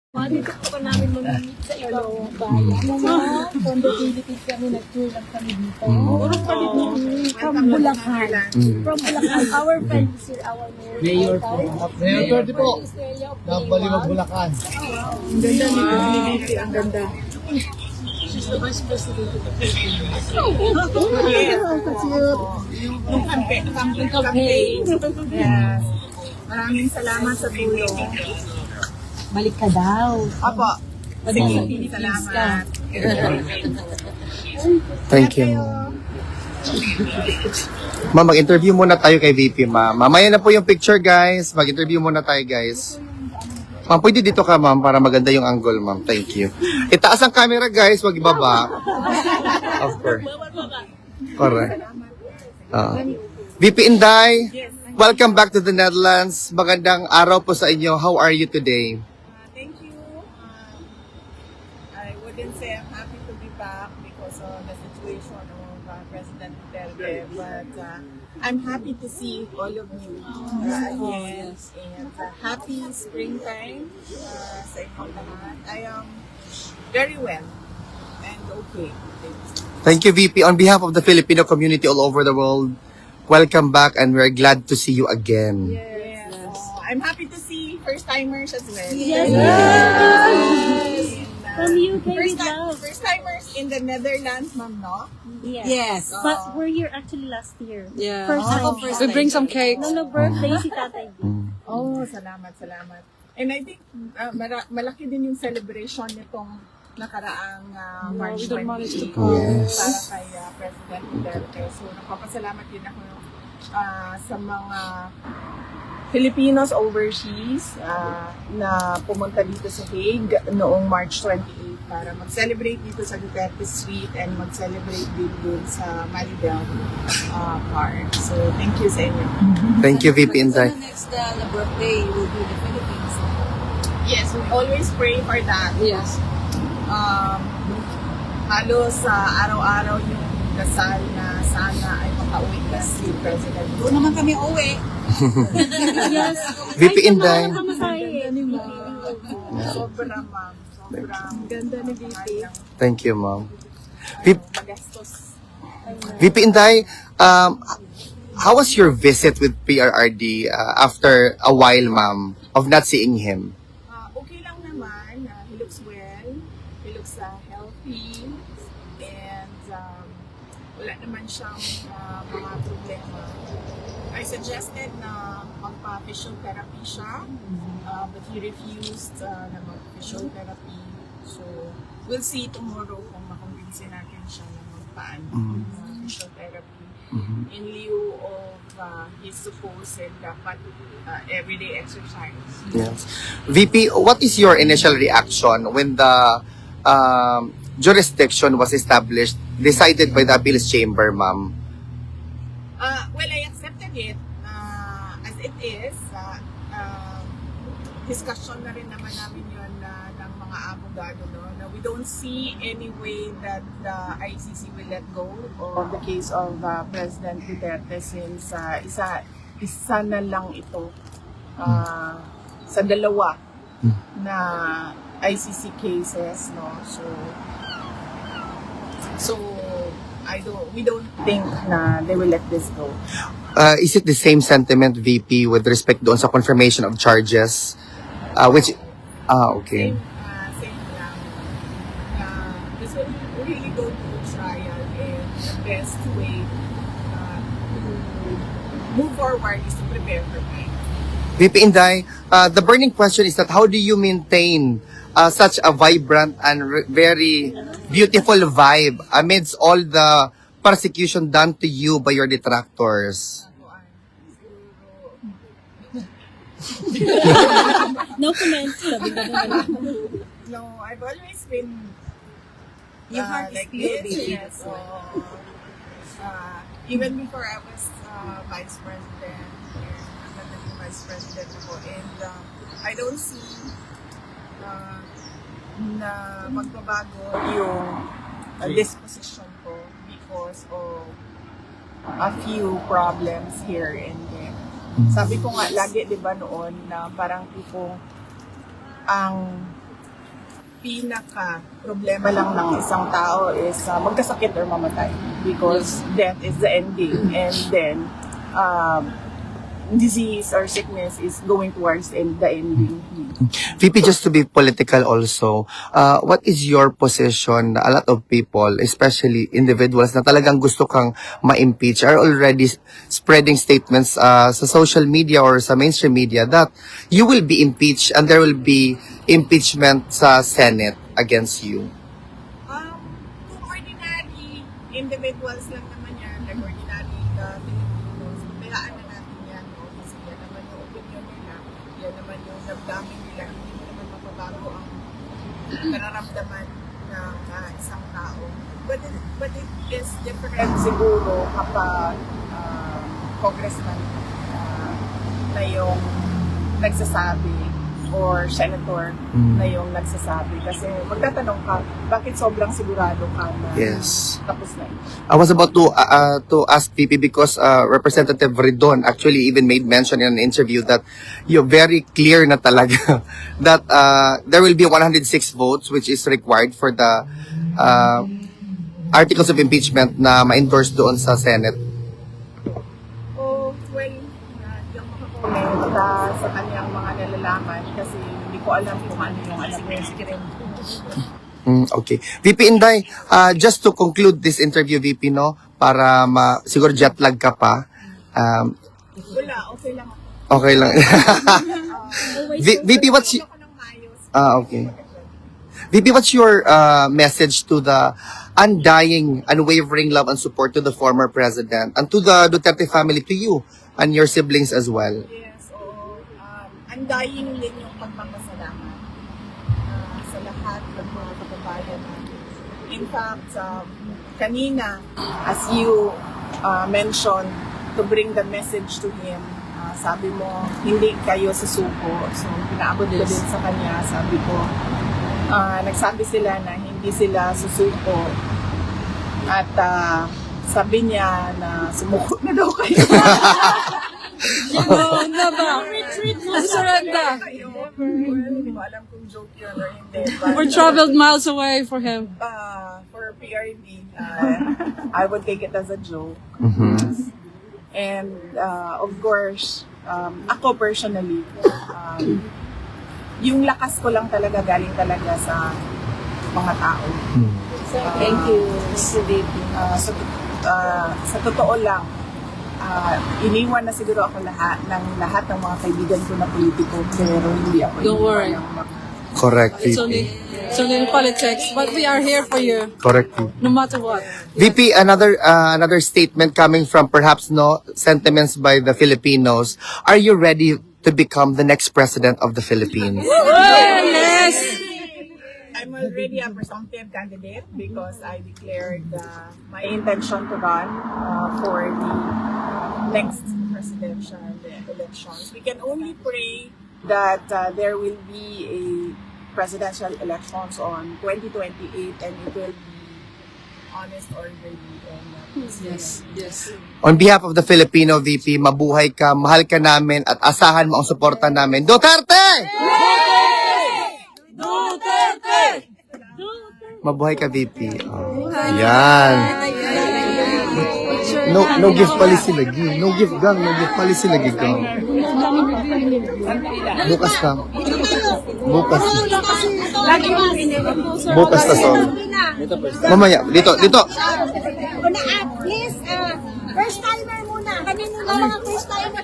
Dito po namin mamimit sa ibang bayan. Tondo Philippines kami, nag-tour lang kami dito. From Bulacan. From Bulacan. Our friend is here, our Mayor po. Mayor 30 po. Nabaliwag Bulacan. Ang ganda ni Philippines, ang ganda. She's the Vice President of the Philippines. Yung campaign. Yes. Maraming salamat sa tulong. Balik ka daw. Apo. Sige, Salamat. Thank you. Ma'am, mag-interview muna tayo kay VP, ma'am. Mamaya na po yung picture, guys. Mag-interview muna tayo, guys. Ma'am, pwede dito ka, ma'am, para maganda yung angle, ma'am. Thank you. Itaas ang camera, guys. Wag ibaba. Of course. Correct. VP Inday, welcome back to the Netherlands. Magandang araw po sa inyo. How are you today? Thank you. I wouldn't say I'm happy to be back because of the situation of President Duterte, but I'm happy to see all of you again. And happy springtime sa inyong lahat. I am very well and okay. Thank you, VP. On behalf of the Filipino community all over the world, welcome back and we're glad to see you again. Yes. I'm happy to see first-timers as well. Yes. From UK, we love. First-timers in the Netherlands, ma'am, no? Yes. But we're here actually last year. Yeah. First time. We bring some cakes. No, birthday si Tatay. Oh, salamat. And I think malaki din yung celebration nitong nakaraang March 20 Yes. para kay President Duterte. So, nagpapasalamat din ako sa mga Filipinos overseas na pumunta dito sa Hague noong March 28 para mag-celebrate dito sa Duterte Street and mag-celebrate din dun sa Maribel Park. So, thank you sa inyo. Thank you, VP Inday. Next birthday will be the Philippines. Yes, we always pray for that. Yes. Halos araw-araw yung dasal na sana ay makauwi na si President. Doon naman kami uwi. Yes. VP Inday. Sobrang, ma'am. Sobrang ganda ni VP. Thank you, ma'am. Magastos. VP Inday, how was your visit with PRRD after a while, ma'am, of not seeing him? Okay lang naman. He looks well. He looks healthy. And wala naman siyang mga problema. I suggested na magpa-physical therapy siya. But he refused na mag-physiotherapy. So, we'll see tomorrow kung makumbinsin natin siya na mag-physiotherapy in lieu of his supposed dapat everyday exercise. Yes. VP, what is your initial reaction when the jurisdiction was established, decided by the appeals chamber, ma'am? Well, I accepted it as it is. Discussion na rin naman namin yun ng mga abogado, no? Na we don't see any way that the ICC will let go of the case of President Duterte since isa na lang ito sa dalawa na ICC cases, no? So we don't think na they will let this go. Is it the same sentiment, VP, with respect doon sa confirmation of charges? Okay. Same lang. This will really go to trial and the best way to move forward is to prepare for trial. VP Inday, the burning question is that how do you maintain such a vibrant and very beautiful vibe amidst all the persecution done to you by your detractors? No comment. Sabi ko naman. No, I've always been Your heart is like pure, this. baby. Yeah, so, even before I was vice president, and naging vice president ako, and I don't see na magbabago yung disposition ko because of a few problems here and there. Sabi ko nga lagi, di ba noon, na parang tipong ang pinaka-problema lang ng isang tao is magkasakit or mamatay because death is the ending and then disease or sickness is going towards the ending. VP, just to be political also, what is your position? A lot of people, especially individuals na talagang gusto kang ma-impeach, are already spreading statements sa social media or sa mainstream media that you will be impeached and there will be impeachment sa Senate against you. Kung ordinary individuals lang naman yan, like ordinary Filipinos, bayaan na natin yan. No? Kasi yan naman yung opinion nila, yan naman yung damdamin nila, hindi mo naman mapabago ang nararamdaman ng isang tao. But it is different siguro kapag congressman na yung nagsasabi or senator na yung nagsasabi. Kasi magtatanong ka, bakit sobrang sigurado ka na Yes. tapos na yun? I was about to ask VP because Representative Ridon actually even made mention in an interview that you're very clear na talaga that there will be 106 votes which is required for the articles of impeachment na ma-endorse doon sa Senate. Oh, well, yung makakomment sa kanyang mga nalalaman kasi hindi ko alam kung ano yung alam niya si Kirin. Okay. VP Inday, just to conclude this interview, VP, no, para siguro jet lag ka pa. Wala, okay lang ako. Okay lang. VP, what's Ako ng maayos. okay. VP, what's your message to the undying, unwavering love and support to the former president and to the Duterte family, to you and your siblings as well? Yes, oo. Undying din yung pagpapasalamat sa lahat ng mga kababayan natin. In fact, kanina, as you mentioned, to bring the message to him, sabi mo, hindi kayo susuko. So, pinaabot ko din sa kanya, sabi ko, nagsabi sila na hindi sila susuko. At sabi niya na sumuko na daw kayo. Oh, never. Surrender. Hindi mo alam kung joke yun or hindi. But, We traveled miles away for him. for PRD, I would take it as a joke. And of course, ako personally, yung lakas ko lang talaga galing talaga sa mga tao. Thank you. Sa totoo lang, iniwan na siguro ako lahat ng mga kaibigan ko na politiko, pero hindi ako Don't worry. ng mga Correct, It's only in politics, but we are here for you, Correct, VP. no matter what. VP, another statement coming from perhaps sentiments by the Filipinos. Are you ready to become the next president of the Philippines? Yes. I'm already a presumptive candidate because I declared my intention to run for the next presidential elections. We can only pray that there will be a presidential elections on 2028 and it will be honest, orderly, and Yes. Yes. On behalf of the Filipino VP, mabuhay ka, mahal ka namin, at asahan mo ang suporta namin. Duterte! Duterte! Mabuhay ka, VP. Oh, yan. No gift policy lagi. No gift gang, no gift policy lagi gang. Bukas ka. Bukas. Bukas na sol. Mamaya, dito. Please, first timer muna. Kami muna mga